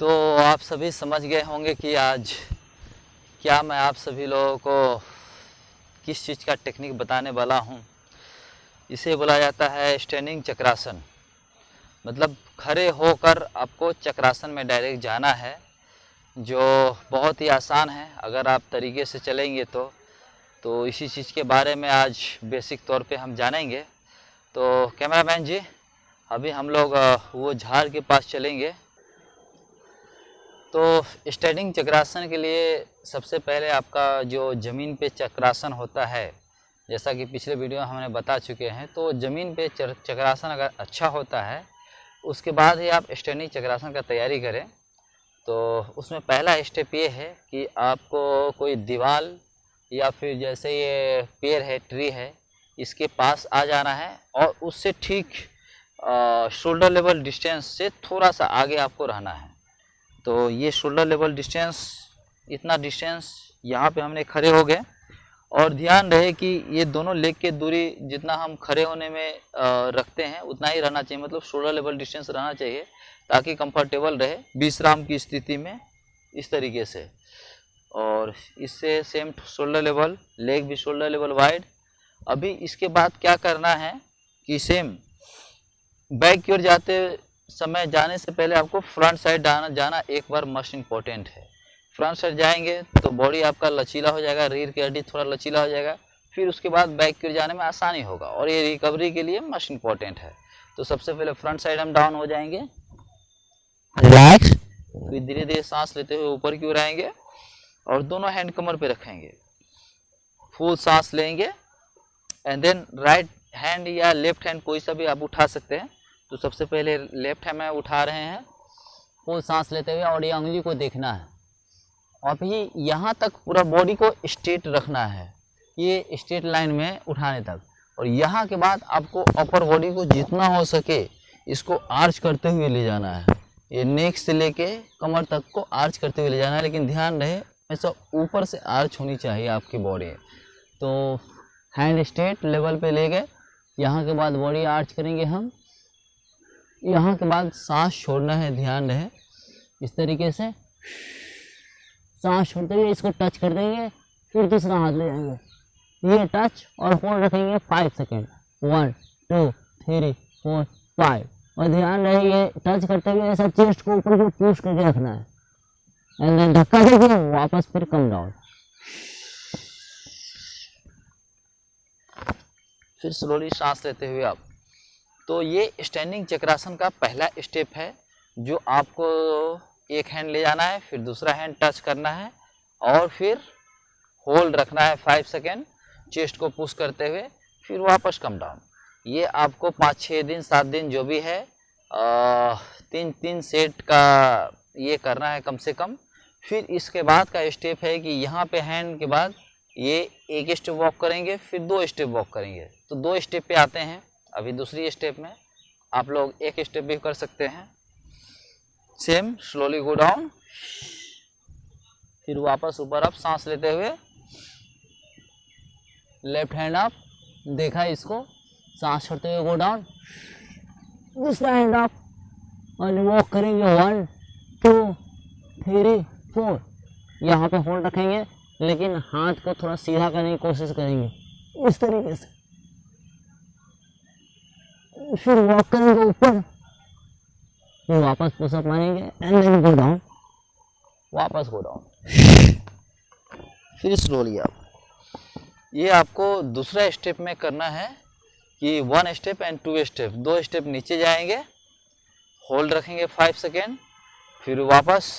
तो आप सभी समझ गए होंगे कि आज क्या मैं आप सभी लोगों को किस चीज़ का टेक्निक बताने वाला हूँ। इसे बोला जाता है स्टैंडिंग चक्रासन। मतलब खड़े होकर आपको चक्रासन में डायरेक्ट जाना है, जो बहुत ही आसान है अगर आप तरीके से चलेंगे तो इसी चीज़ के बारे में आज बेसिक तौर पे हम जानेंगे। तो कैमरामैन जी, अभी हम लोग वो झाड़ के पास चलेंगे। तो स्टैंडिंग चक्रासन के लिए सबसे पहले आपका जो ज़मीन पे चक्रासन होता है, जैसा कि पिछले वीडियो में हमने बता चुके हैं, तो ज़मीन पे चक्रासन अगर अच्छा होता है उसके बाद ही आप स्टैंडिंग चक्रासन का तैयारी करें। तो उसमें पहला स्टेप ये है कि आपको कोई दीवार या फिर जैसे ये पेड़ है, ट्री है, इसके पास आ जाना है और उससे ठीक शोल्डर लेवल डिस्टेंस से थोड़ा सा आगे आपको रहना है। तो ये शोल्डर लेवल डिस्टेंस, इतना डिस्टेंस यहाँ पे हमने खड़े हो गए। और ध्यान रहे कि ये दोनों लेग के दूरी जितना हम खड़े होने में रखते हैं उतना ही रहना चाहिए, मतलब शोल्डर लेवल डिस्टेंस रहना चाहिए ताकि कंफर्टेबल रहे विश्राम की स्थिति में, इस तरीके से। और इससे सेम शोल्डर लेवल, लेग भी शोल्डर लेवल वाइड। अभी इसके बाद क्या करना है कि सेम बैक की ओर जाने से पहले आपको फ्रंट साइड जाना एक बार मस्ट इम्पोर्टेंट है। फ्रंट साइड जाएंगे तो बॉडी आपका लचीला हो जाएगा, रीढ़ की हड्डी थोड़ा लचीला हो जाएगा, फिर उसके बाद बैक की ओर जाने में आसानी होगा और ये रिकवरी के लिए मस्ट इम्पोर्टेंट है। तो सबसे पहले फ्रंट साइड हम डाउन हो जाएंगे, रिलैक्स, फिर धीरे धीरे सांस लेते हुए ऊपर की ओर आएंगे और दोनों हैंड कमर पे रखेंगे, फुल सांस लेंगे एंड देन राइट हैंड या लेफ्ट हैंड कोई सा भी आप उठा सकते हैं। तो सबसे पहले लेफ्ट हैंड में उठा रहे हैं, फुल सांस लेते हुए, और ये उंगली को देखना है और फिर यहाँ तक पूरा बॉडी को स्ट्रेट रखना है, ये स्ट्रेट लाइन में उठाने तक। और यहाँ के बाद आपको अपर बॉडी को जितना हो सके इसको आर्च करते हुए ले जाना है, ये नेक से लेके कमर तक को आर्च करते हुए ले जाना है। लेकिन ध्यान रहे ऐसा ऊपर से आर्च होनी चाहिए आपकी बॉडी। तो हैंड स्ट्रेट लेवल पे ले गए, यहाँ के बाद बॉडी आर्च करेंगे हम, यहाँ के बाद सांस छोड़ना है, ध्यान रहे इस तरीके से सांस छोड़ते हुए इसको टच कर देंगे, फिर दूसरा हाथ ले जाएंगे, ये टच और होल्ड रखेंगे 5 सेकेंड, 1 2 3 4 5। और ध्यान रहे ये टच करते हुए ऐसा चेस्ट को ऊपर को पुश करके रखना है एंड देन धक्का देके वापस फिर कम डाउन, फिर स्लोली सांस लेते हुए आप। तो ये स्टैंडिंग चक्रासन का पहला स्टेप है, जो आपको एक हैंड ले जाना है, फिर दूसरा हैंड टच करना है और फिर होल्ड रखना है 5 सेकेंड, चेस्ट को पुश करते हुए, फिर वापस कम डाउन। ये आपको 5-6 दिन 7 दिन जो भी है 3 सेट का ये करना है कम से कम। फिर इसके बाद का स्टेप है कि यहाँ पे हैंड के बाद ये एक स्टेप वॉक करेंगे, फिर 2 स्टेप वॉक करेंगे। तो 2 स्टेप पे आते हैं। अभी दूसरी स्टेप में आप लोग एक स्टेप भी कर सकते हैं, सेम स्लोली गो डाउन, फिर वापस ऊपर अप, सांस लेते हुए लेफ्ट हैंड अप, देखा इसको, सांस छोड़ते हुए गो डाउन, दूसरा हैंड अप और वॉक करेंगे 1 2 3 4। यहाँ पे होल्ड रखेंगे लेकिन हाथ को थोड़ा सीधा करने की कोशिश करेंगे इस तरीके से, फिर वॉक करेंगे ऊपर, फिर वापस पुशअप मारेंगे एंड देन गो डाउन, वापस गो डाउन, फिर स्लोली आप। ये आपको दूसरा स्टेप में करना है कि 1 स्टेप एंड 2 स्टेप, 2 स्टेप नीचे जाएंगे, होल्ड रखेंगे 5 सेकेंड, फिर वापस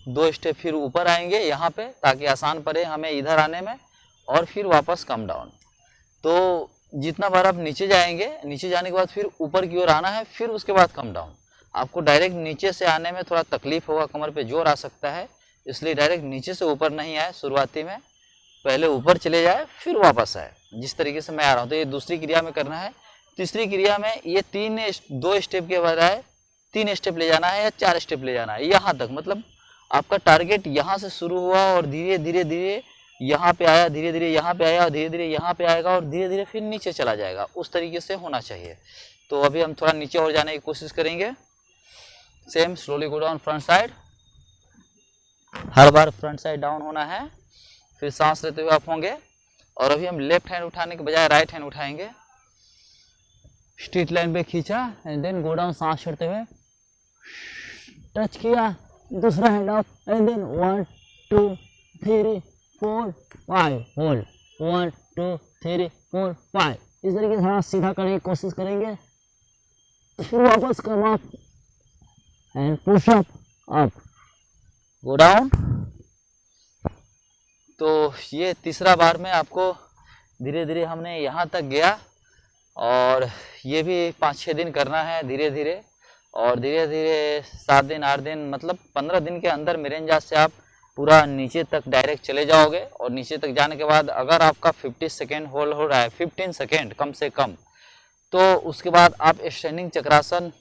2 स्टेप फिर ऊपर आएंगे यहाँ पे ताकि आसान पड़े हमें इधर आने में, और फिर वापस कम डाउन। तो जितना बार आप नीचे जाएंगे, नीचे जाने के बाद फिर ऊपर की ओर आना है, फिर उसके बाद कम डाउन। आपको डायरेक्ट नीचे से आने में थोड़ा तकलीफ होगा, कमर पे जोर आ सकता है, इसलिए डायरेक्ट नीचे से ऊपर नहीं आए शुरुआती में, पहले ऊपर चले जाए फिर वापस आए, जिस तरीके से मैं आ रहा हूँ। तो ये दूसरी क्रिया में करना है। तीसरी क्रिया में ये 2 स्टेप के बजाय 3 स्टेप ले जाना है या 4 स्टेप ले जाना है यहाँ तक। मतलब आपका टारगेट यहाँ से शुरू हुआ और धीरे धीरे धीरे यहाँ पे आया, धीरे धीरे यहाँ पे आया, धीरे धीरे यहाँ पे आएगा और धीरे धीरे फिर नीचे चला जाएगा, उस तरीके से होना चाहिए। तो अभी हम थोड़ा नीचे और जाने की कोशिश करेंगे, same slowly go down front side, हर बार फ्रंट साइड डाउन होना है, फिर सांस लेते हुए अप होंगे। और अभी हम लेफ्ट हैंड उठाने के बजाय राइट हैंड उठाएंगे। स्ट्रेट लाइन पे खींचा एंड देन गो डाउन, सांस छोड़ते हुए टच किया, दूसरा hand up and then 1 2 3 4 5 hold, 1 2 3 4 5। इस तरीके से हाथ सीधा करने की कोशिश करेंगे, फिर वापस come up and push up up, go down. तो ये तीसरा बार में आपको धीरे धीरे हमने यहाँ तक गया, और ये भी 5-6 दिन करना है धीरे धीरे। और धीरे धीरे 7 दिन 8 दिन मतलब 15 दिन के अंदर मेरे अंदाज से आप पूरा नीचे तक डायरेक्ट चले जाओगे। और नीचे तक जाने के बाद अगर आपका 50 सेकेंड होल्ड हो रहा है, 15 सेकेंड कम से कम, तो उसके बाद आप स्टैंडिंग चक्रासन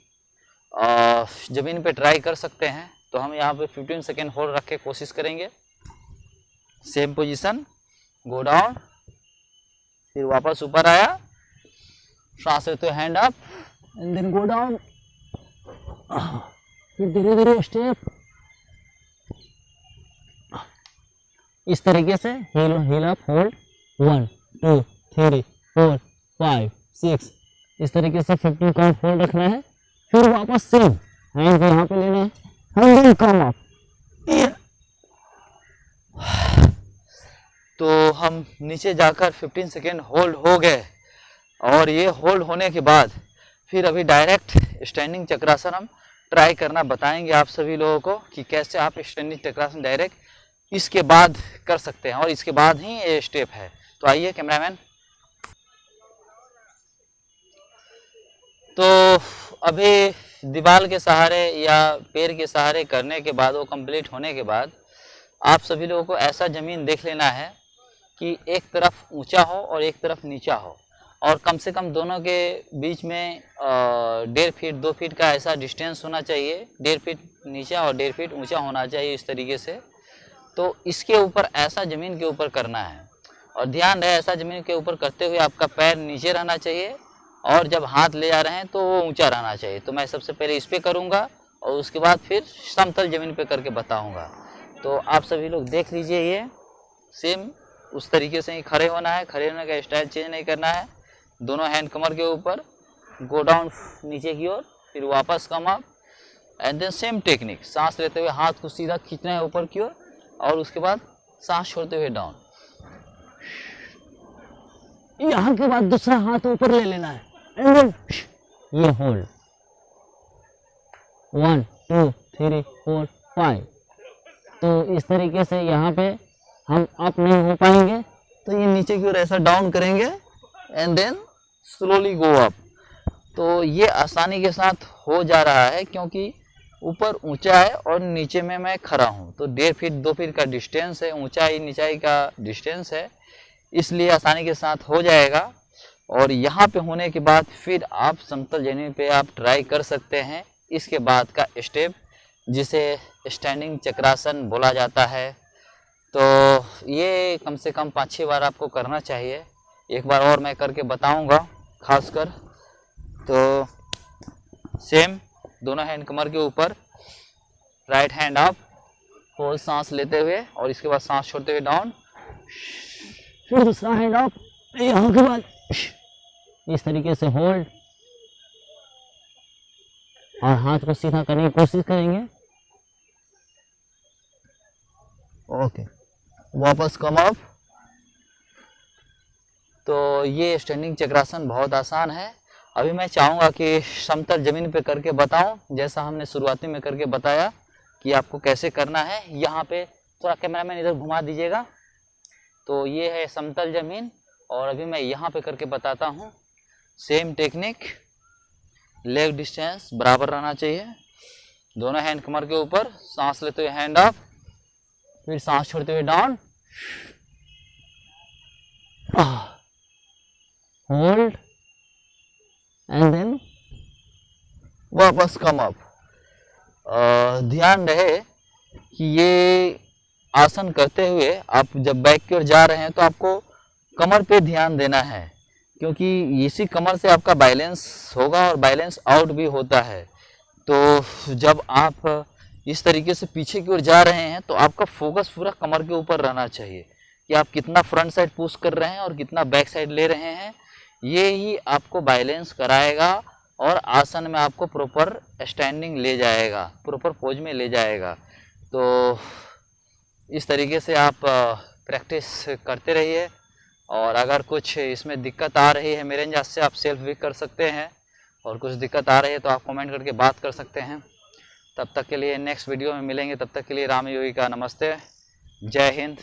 ज़मीन पे ट्राई कर सकते हैं। तो हम यहाँ पे 15 सेकेंड होल्ड रख के कोशिश करेंगे। सेम पोजीशन, गो डाउन, फिर वापस ऊपर आया, सांस लेते hand up and then go down, फिर धीरे धीरे स्टेप। इस तरीके से हील अप होल्ड 1 2 3 4 5 6, इस तरीके से 15 काउंट होल्ड रखना है। फिर वापस सेम हैंड को यहाँ पे लेना है, हैंड कम अप। तो हम नीचे जाकर 15 सेकेंड होल्ड हो गए। और ये होल्ड होने के बाद फिर अभी डायरेक्ट स्टैंडिंग चक्रासन हम ट्राई करना बताएंगे आप सभी लोगों को कि कैसे आप स्टैंडिंग चक्रासन डायरेक्ट इसके बाद कर सकते हैं, और इसके बाद ही ये स्टेप है। तो आइए कैमरामैन। तो अभी दीवार के सहारे या पैर के सहारे करने के बाद, वो कंप्लीट होने के बाद, आप सभी लोगों को ऐसा ज़मीन देख लेना है कि एक तरफ ऊंचा हो और एक तरफ नीचा हो, और कम से कम दोनों के बीच में 1.5 फीट 2 फीट का ऐसा डिस्टेंस होना चाहिए। 1.5 फीट नीचा और 1.5 फीट ऊंचा होना चाहिए, इस तरीके से। तो इसके ऊपर ऐसा ज़मीन के ऊपर करना है, और ध्यान रहे ऐसा ज़मीन के ऊपर करते हुए आपका पैर नीचे रहना चाहिए, और जब हाथ ले जा रहे हैं तो वो ऊंचा रहना चाहिए। तो मैं सबसे पहले इस पे करूँगा और उसके बाद फिर समतल ज़मीन पे करके बताऊँगा। तो आप सभी लोग देख लीजिए, ये सेम उस तरीके से ही खड़े होना है। खड़े होने का स्टाइल चेंज नहीं करना है। दोनों हैंड कमर के ऊपर, गो डाउन नीचे की ओर, फिर वापस come up and then same technique. सांस लेते हुए हाथ को सीधा खींचना है ऊपर की ओर, और उसके बाद सांस छोड़ते हुए डाउन। यहाँ के बाद दूसरा हाथ ऊपर ले लेना है एंड देन ये होल्ड 1 2 3 4 5। तो इस तरीके से यहाँ पे हम अप नहीं हो पाएंगे, तो ये नीचे की ओर ऐसा डाउन करेंगे and then slowly go up. तो ये आसानी के साथ हो जा रहा है क्योंकि ऊपर ऊंचा है और नीचे में मैं खड़ा हूँ। तो 1.5 फीट 2 फीट का डिस्टेंस है, ऊंचाई नीचाई का डिस्टेंस है, इसलिए आसानी के साथ हो जाएगा। और यहाँ पे होने के बाद फिर आप समतल जमीन पे आप ट्राई कर सकते हैं इसके बाद का स्टेप, जिसे स्टैंडिंग चक्रासन बोला जाता है। तो ये कम से कम 5-6 बार आपको करना चाहिए। एक बार और मैं करके बताऊंगा खासकर। तो सेम दोनों हैंड कमर के ऊपर, राइट हैंड अप, होल्ड सांस लेते हुए, और इसके बाद सांस छोड़ते हुए डाउन, फिर दूसरा हैंड अप, यहाँ के बाद इस तरीके से होल्ड, और हाथ को सीधा करने की कोशिश करेंगे। ओके, वापस कम अप। तो ये स्टैंडिंग चक्रासन बहुत आसान है। अभी मैं चाहूँगा कि समतल ज़मीन पे करके बताऊं, जैसा हमने शुरुआती में करके बताया कि आपको कैसे करना है। यहाँ पे थोड़ा कैमरामैन इधर घुमा दीजिएगा। तो ये है समतल ज़मीन, और अभी मैं यहाँ पे करके बताता हूँ। सेम टेक्निक, लेग डिस्टेंस बराबर रहना चाहिए, दोनों हैंड कमर के ऊपर, सांस लेते हुए हैंड अप, फिर सांस छोड़ते हुए डाउन, होल्ड एंड देन वापस कम अप। ध्यान रहे कि ये आसन करते हुए आप जब बैक की ओर जा रहे हैं तो आपको कमर पे ध्यान देना है, क्योंकि इसी कमर से आपका बैलेंस होगा और बैलेंस आउट भी होता है। तो जब आप इस तरीके से पीछे की ओर जा रहे हैं तो आपका फोकस पूरा कमर के ऊपर रहना चाहिए कि आप कितना फ्रंट साइड पुश कर रहे हैं और कितना बैक साइड ले रहे हैं। ये ही आपको बैलेंस कराएगा और आसन में आपको प्रॉपर स्टैंडिंग ले जाएगा, प्रॉपर पोज में ले जाएगा। तो इस तरीके से आप प्रैक्टिस करते रहिए, और अगर कुछ इसमें दिक्कत आ रही है मेरे अंदाज से आप सेल्फ भी कर सकते हैं, और कुछ दिक्कत आ रही है तो आप कमेंट करके बात कर सकते हैं। तब तक के लिए नेक्स्ट वीडियो में मिलेंगे, तब तक के लिए राम योगी का नमस्ते, जय हिंद।